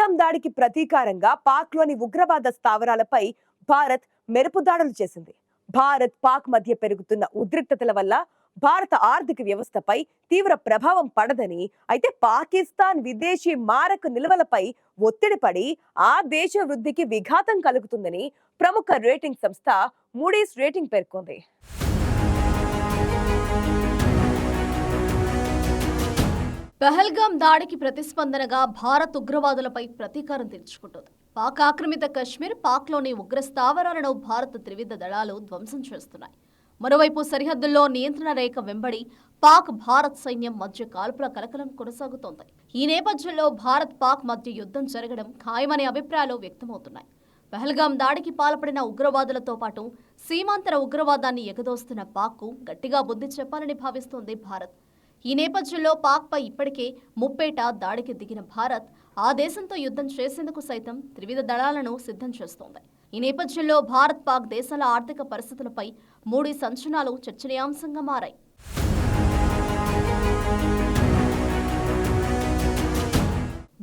పహల్గాం దాడికి ప్రతీకారంగా పాక్లోని ఉగ్రవాద స్థావరాలపై భారత్ మెరుపు దాడులు చేసింది. భారత్ పాక్ మధ్య పెరుగుతున్న ఉద్రిక్తతల వల్ల భారత ఆర్థిక వ్యవస్థపై తీవ్ర ప్రభావం పడదని, అయితే పాకిస్తాన్ విదేశీ మారక నిల్వలపై ఒత్తిడి పడి ఆ దేశ వృద్ధికి విఘాతం కలుగుతుందని ప్రముఖ రేటింగ్ సంస్థ మూడీస్ రేటింగ్ పేర్కొంది. పహల్గాం దాడికి ప్రతిస్పందనగా భారత్ ఉగ్రవాదులపై ప్రతీకారం తీర్చుకుంటోంది. పాక్ ఆక్రమిత కశ్మీర్, పాక్లోని ఉగ్ర స్థావరాలను భారత త్రివిధ దళాలు ధ్వంసం చేస్తున్నాయి. మరోవైపు సరిహద్దుల్లో నియంత్రణ రేఖ వెంబడి పాక్ భారత్ సైన్యం మధ్య కాల్పుల కలకలం కొనసాగుతోంది. ఈ నేపథ్యంలో భారత్ పాక్ మధ్య యుద్ధం జరగడం ఖాయమనే అభిప్రాయాలు వ్యక్తమవుతున్నాయి. పహల్గాం దాడికి పాల్పడిన ఉగ్రవాదులతో పాటు సీమాంతర ఉగ్రవాదాన్ని ఎగదోస్తున్న పాక్కు గట్టిగా బుద్ధి చెప్పాలని భావిస్తోంది భారత్. ఈ నేపథ్యంలో పాక్పై ఇప్పటికే ముప్పేట దాడికి దిగిన భారత్ ఆ దేశంతో యుద్ధం చేసేందుకు సైతం త్రివిధ దళాలను సిద్ధం చేస్తోంది. ఈ నేపథ్యంలో భారత్ పాక్ దేశాల ఆర్థిక పరిస్థితులపై మూడీస్ అంచనాలు చర్చనీయాంశంగా మారాయి.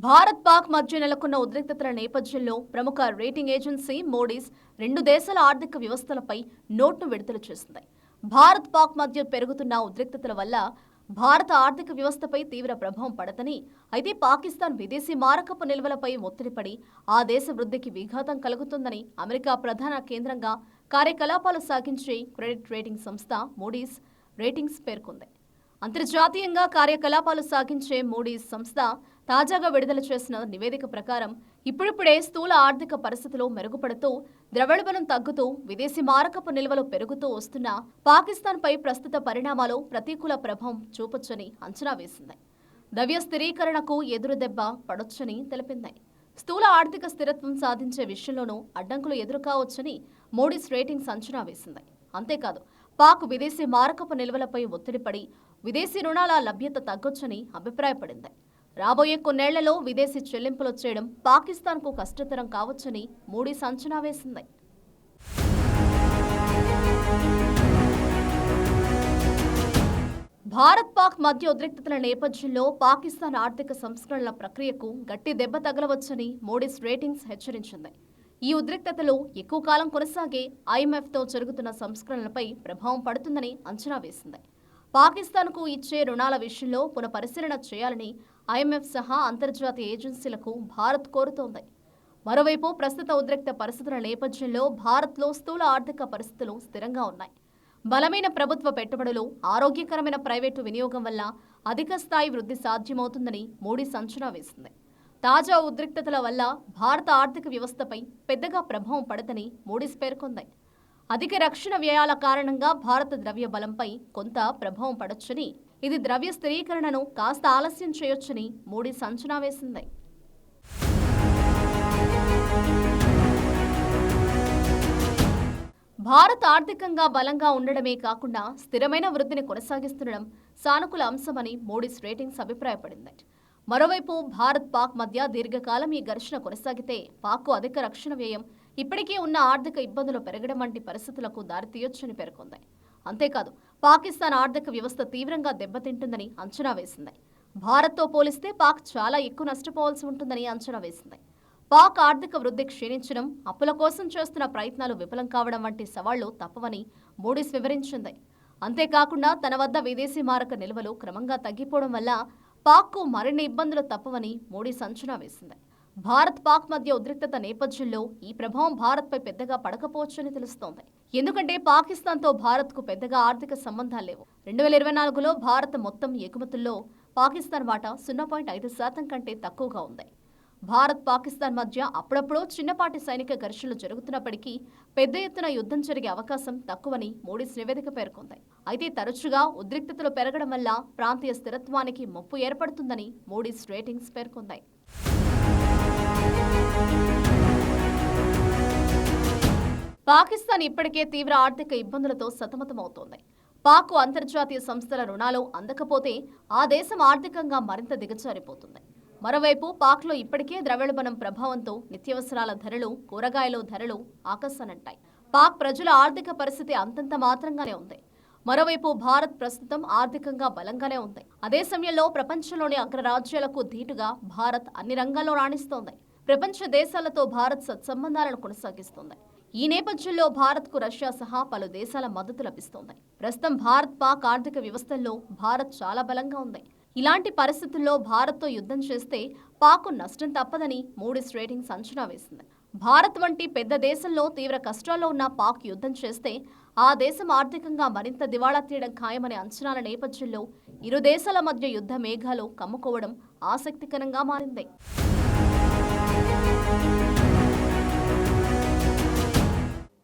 భారత్ పాక్ మధ్య నెలకొన్న ఉద్రిక్తతల నేపథ్యంలో ప్రముఖ రేటింగ్ ఏజెన్సీ మూడీస్ రెండు దేశాల ఆర్థిక వ్యవస్థలపై నోట్ను విడుదల చేసింది. భారత్ పాక్ మధ్య పెరుగుతున్న ఉద్రిక్తతల వల్ల భారత ఆర్థిక వ్యవస్థపై తీవ్ర ప్రభావం పడదని, అయితే పాకిస్తాన్ విదేశీ మారకపు నిల్వలపై ఒత్తిడిపడి ఆ దేశ వృద్ధికి విఘాతం కలుగుతుందని అమెరికా ప్రధాన కేంద్రంగా కార్యకలాపాలు సాగించే క్రెడిట్ రేటింగ్ సంస్థ మూడీస్ రేటింగ్స్ పేర్కొంది. అంతర్జాతీయంగా కార్యకలాపాలు సాగించే మూడీస్ సంస్థ తాజాగా విడుదల చేసిన నివేదిక ప్రకారం ఇప్పుడిప్పుడే స్థూల ఆర్థిక పరిస్థితులు మెరుగుపడుతూ, ద్రవ్యోల్బణం తగ్గుతూ, విదేశీ మారకపు నిల్వలు పెరుగుతూ వస్తున్న పాకిస్తాన్పై ప్రస్తుత పరిణామాలు ప్రతికూల ప్రభావం చూపొచ్చని అంచనా వేసింది. ద్రవ్య స్థిరీకరణకు ఎదురుదెబ్బ పడొచ్చని తెలిపింది. స్థూల ఆర్థిక స్థిరత్వం సాధించే విషయంలోనూ అడ్డంకులు ఎదురుకావచ్చని మూడీస్ రేటింగ్స్ అంచనా వేసింది. అంతేకాదు, పాక్ విదేశీ మారకపు నిల్వలపై ఒత్తిడిపడి విదేశీ రుణాల లభ్యత తగ్గొచ్చని అభిప్రాయపడింది. రాబోయే కొన్నేళ్లలో విదేశీ చెల్లింపులు చేయడం పాకిస్తాన్కు కష్టతరం కావచ్చని మూడీస్ అంచనా వేసింది. భారత్ పాక్ మధ్య ఉద్రిక్తతల నేపథ్యంలో పాకిస్తాన్ ఆర్థిక సంస్కరణల ప్రక్రియకు గట్టి దెబ్బ తగలవచ్చని మూడీస్ రేటింగ్స్ హెచ్చరించింది. ఈ ఉద్రిక్తతలు ఎక్కువ కాలం కొనసాగే ఐఎంఎఫ్తో జరుగుతున్న సంస్కరణలపై ప్రభావం పడుతుందని అంచనా వేసింది. పాకిస్తాన్కు ఇచ్చే రుణాల విషయంలో పునఃపరిశీలన చేయాలని ఐఎంఎఫ్ సహా అంతర్జాతీయ ఏజెన్సీలకు భారత్ కోరుతోంది. మరోవైపు ప్రస్తుత ఉద్రిక్త పరిస్థితుల నేపథ్యంలో భారత్లో స్థూల ఆర్థిక పరిస్థితులు స్థిరంగా ఉన్నాయి. బలమైన ప్రభుత్వ పెట్టుబడులు, ఆరోగ్యకరమైన ప్రైవేటు వినియోగం వల్ల అధిక స్థాయి వృద్ధి సాధ్యమవుతుందని మూడీస్ అంచనా వేసింది. తాజా ఉద్రిక్తతల వల్ల భారత ఆర్థిక వ్యవస్థపై పెద్దగా ప్రభావం పడదని మూడీస్ పేర్కొంది. అధిక రక్షణ వ్యయాల కారణంగా భారత ద్రవ్య బలంపై కొంత ప్రభావం పడొచ్చని, ఇది ద్రవ్య స్థిరీకరణను కాస్త ఆలస్యం చేయొచ్చని మూడీస్ అంచనా వేసింది. భారత్ ఆర్థికంగా బలంగా ఉండడమే కాకుండా స్థిరమైన వృద్ధిని కొనసాగిస్తుండడం సానుకూల అంశమని మూడీస్ రేటింగ్స్ అభిప్రాయపడింది. మరోవైపు భారత్ పాక్ మధ్య దీర్ఘకాలం ఈ ఘర్షణ కొనసాగితే పాక్కు అధిక రక్షణ వ్యయం, ఇప్పటికే ఉన్న ఆర్థిక ఇబ్బందులు పెరగడం వంటి పరిస్థితులకు దారితీయొచ్చని పేర్కొంది. అంతేకాదు, పాకిస్తాన్ ఆర్థిక వ్యవస్థ తీవ్రంగా దెబ్బతింటుందని అంచనా వేసింది. భారత్తో పోలిస్తే పాక్ చాలా ఎక్కువ నష్టపోవాల్సి ఉంటుందని అంచనా వేసింది. పాక్ ఆర్థిక వృద్ధి క్షీణించడం, అప్పుల కోసం చేస్తున్న ప్రయత్నాలు విఫలం కావడం వంటి సవాళ్లు తప్పవని మూడీస్ వివరించింది. అంతేకాకుండా తన వద్ద విదేశీ మారక నిల్వలు క్రమంగా తగ్గిపోవడం వల్ల పాక్కు మరిన్ని ఇబ్బందులు తప్పవని మూడీస్ అంచనా వేసింది. భారత్ పాక్ మధ్య ఉద్రిక్తత నేపథ్యంలో ఈ ప్రభావం భారత్పై పెద్దగా పడకపోవచ్చని తెలుస్తోంది. ఎందుకంటే పాకిస్తాన్తో భారత్కు పెద్దగా ఆర్థిక సంబంధాలు లేవు. 2024లో భారత్ మొత్తం ఎగుమతుల్లో పాకిస్తాన్ వాటా 0.5% కంటే తక్కువగా ఉంది. భారత్ పాకిస్తాన్ మధ్య అప్పుడప్పుడు చిన్నపాటి సైనిక ఘర్షణలు జరుగుతున్నప్పటికీ పెద్ద ఎత్తున యుద్ధం జరిగే అవకాశం తక్కువని మూడీస్ నివేదిక పేర్కొంది. అయితే తరచుగా ఉద్రిక్తతలు పెరగడం వల్ల ప్రాంతీయ స్థిరత్వానికి ముప్పు ఏర్పడుతుందని మూడీస్ రేటింగ్స్ పేర్కొంది. పాకిస్తాన్ ఇప్పటికే తీవ్ర ఆర్థిక ఇబ్బందులతో సతమతమవుతోంది. పాక్కు అంతర్జాతీయ సంస్థల రుణాలు అందకపోతే ఆ దేశం ఆర్థికంగా మరింత దిగజారిపోతుంది. మరోవైపు పాక్లో ఇప్పటికే ద్రవ్యోల్బణం ప్రభావంతో నిత్యావసరాల ధరలు, కూరగాయల ధరలు ఆకాశానంటాయి. పాక్ ప్రజల ఆర్థిక పరిస్థితి అంతంత మాత్రంగానే ఉంది. మరోవైపు భారత్ ప్రస్తుతం ఆర్థికంగా బలంగానే ఉంది. అదే సమయంలో ప్రపంచంలోని అగ్రరాజ్యాలకు ధీటుగా భారత్ అన్ని రంగాల్లో రాణిస్తోంది. ప్రపంచ దేశాలతో భారత్ సత్సంబంధాలను కొనసాగిస్తోంది. ఈ నేపథ్యంలో భారత్కు రష్యా సహా పలు దేశాల మద్దతు లభిస్తోంది. ప్రస్తుతం భారత్ పాక్ ఆర్థిక వ్యవస్థల్లో భారత్ చాలా బలంగా ఉంది. ఇలాంటి పరిస్థితుల్లో భారత్తో యుద్ధం చేస్తే పాక్కు నష్టం తప్పదని మూడీస్ రేటింగ్స్ అంచనా వేసింది. భారత్ వంటి పెద్ద దేశంలో తీవ్ర కష్టాల్లో ఉన్న పాక్ యుద్ధం చేస్తే ఆ దేశం ఆర్థికంగా మరింత దివాళా తీయడం ఖాయమనే అంచనాల నేపథ్యంలో ఇరు దేశాల మధ్య యుద్ధ మేఘాలు కమ్ముకోవడం ఆసక్తికరంగా మారింది.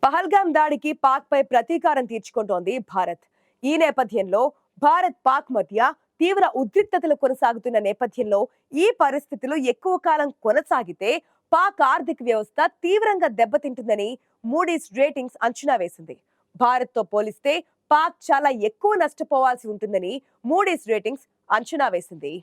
పహల్గామ్ దాడికి పాక్ పై ప్రతీకారం తీర్చుకుంటోంది భారత్. ఈ నేపథ్యంలో భారత్ పాక్ మధ్య తీవ్ర ఉద్రిక్తతలు కొనసాగుతున్న నేపథ్యంలో ఈ పరిస్థితులు ఎక్కువ కాలం కొనసాగితే పాక్ ఆర్థిక వ్యవస్థ తీవ్రంగా దెబ్బతింటుందని మూడీస్ రేటింగ్స్ అంచనా వేసింది. భారత్ తో పోలిస్తే పాక్ చాలా ఎక్కువ నష్టపోవాల్సి ఉంటుందని మూడీస్ రేటింగ్స్ అంచనా వేసింది.